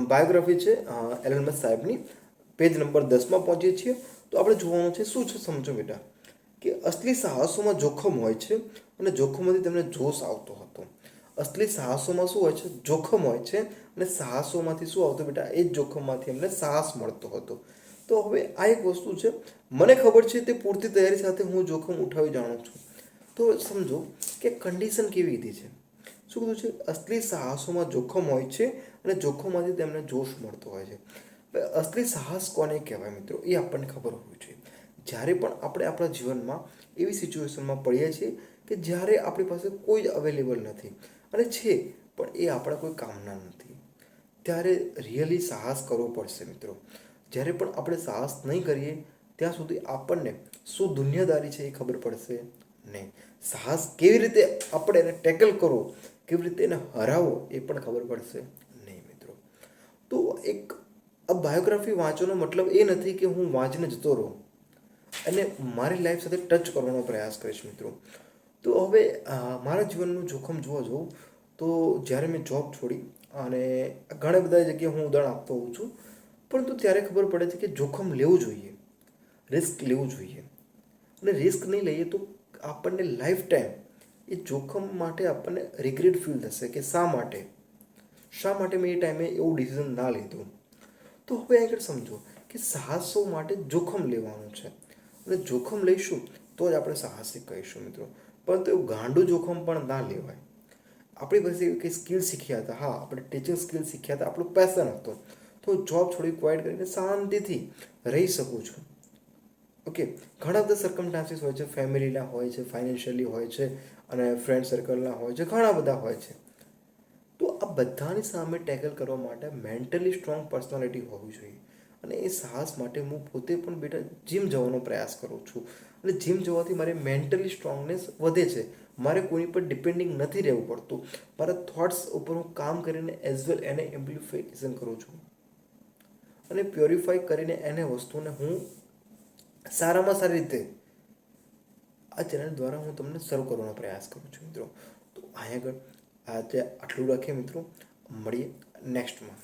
Biography છે Allan Musk સાહેબની, page number 10 પહોંચીએ છીએ. તો આપણે જોવાનું છે શું છે, સમજો બેટા, કે અસલી સાહસોમાં જોખમ હોય છે અને જોખમમાંથી તેમને જોશ આવતો હતો. અસલી સાહસોમાં શું હોય છે, જોખમ હોય છે, અને સાહસોમાંથી શું આવતું બેટા, એ જ જોખમમાંથી એમને સાહસ મળતો હતો. તો હવે આ એક વસ્તુ છે, મને ખબર છે તે પૂરતી તૈયારી સાથે હું જોખમ ઉઠાવી જાણું છું. તો સમજો કે કન્ડિશન કેવી રીતે છે. શું કીધું છે, અસલી સાહસોમાં જોખમ હોય છે અને જોખમમાંથી તેમને જોશ મળતો હોય છે. અસલી સાહસ કોને કહેવાય મિત્રો, એ આપણને ખબર હોવી જોઈએ. જ્યારે પણ આપણે આપણા જીવનમાં એવી સિચ્યુએશનમાં પડીએ છીએ કે જ્યારે આપણી પાસે કોઈ જ અવેલેબલ નથી અને છે પણ એ આપણા કોઈ કામના નથી, ત્યારે રિયલી સાહસ કરવો પડશે મિત્રો. જ્યારે પણ આપણે સાહસ નહીં કરીએ ત્યાં સુધી આપણને શું દુનિયાદારી છે એ ખબર પડશે નહીં. સાહસ કેવી રીતે આપણે એને ટેકલ કરવો, કેવી રીતે એને હરાવવો એ પણ ખબર પડશે નહીં મિત્રો. તો એક આ બાયોગ્રાફી વાંચવાનો મતલબ એ નથી કે હું વાંચીને જતો રહું અને મારી લાઈફ સાથે ટચ કરવાનો પ્રયાસ કરીશ મિત્રો. તો હવે મારા જીવનનું જોખમ જોવા જાઉં તો જ્યારે મેં જોબ છોડી અને ઘણા બધા જગ્યાએ હું ઉદાહરણ આપતો હોઉં છું, પરંતુ ત્યારે ખબર પડે છે કે જોખમ લેવું જોઈએ, રિસ્ક લેવું જોઈએ. અને રિસ્ક નહીં લઈએ તો આપણને લાઈફ ટાઈમ એ જોખમ માટે આપણને રિગ્રેટ ફીલ થશે કે શા માટે મેં એ ટાઈમે એવું ડિસિઝન ના લીધું. તો હવે આગળ સમજો કે સાહસો માટે જોખમ લેવાનું છે અને જોખમ લઈશું તો જ આપણે સાહસિક કહીશું મિત્રો. પરંતુ એવું ગાંડું જોખમ પણ ના લેવાય. આપણી પાસે એવી કંઈ સ્કિલ શીખ્યા હતા, હા આપણે ટીચિંગ સ્કિલ શીખ્યા હતા, આપણું પેશન હતો, તો જોબ છોડી ક્વાઇટ કરીને શાંતિથી રહી શકું છું. ઓકે, ઘણા બધા સર્કમસ્ટાન્સીસ હોય છે, ફેમિલીના હોય છે, ફાઇનાન્શિયલી હોય છે અને ફ્રેન્ડ સર્કલના હોય છે, ઘણા બધા હોય છે. તો આ બધાની સામે ટેકલ કરવા માટે મેન્ટલી સ્ટ્રોંગ પર્સનાલિટી હોવી જોઈએ. અને એ સાહસ માટે હું પોતે પણ બેટા જીમ જવાનો પ્રયાસ કરું છું. અને જીમ જવાથી મારે મેન્ટલી સ્ટ્રોંગનેસ વધે છે. મારે કોઈની પર ડિપેન્ડિંગ નથી રહેવું પડતું. મારા થોટ્સ ઉપર હું કામ કરીને એઝ વેલ એને એમ્પ્લિફિકેશન કરું છું અને પ્યોરિફાઈ કરીને એને વસ્તુને હું સારામાં સારી રીતે આ ચેનલ દ્વારા હું તમને સર્વ કરવાનો પ્રયાસ કરું છું મિત્રો. તો અહીંયા આગળ આજે આટલું રાખીએ મિત્રો, મળીએ નેક્સ્ટમાં.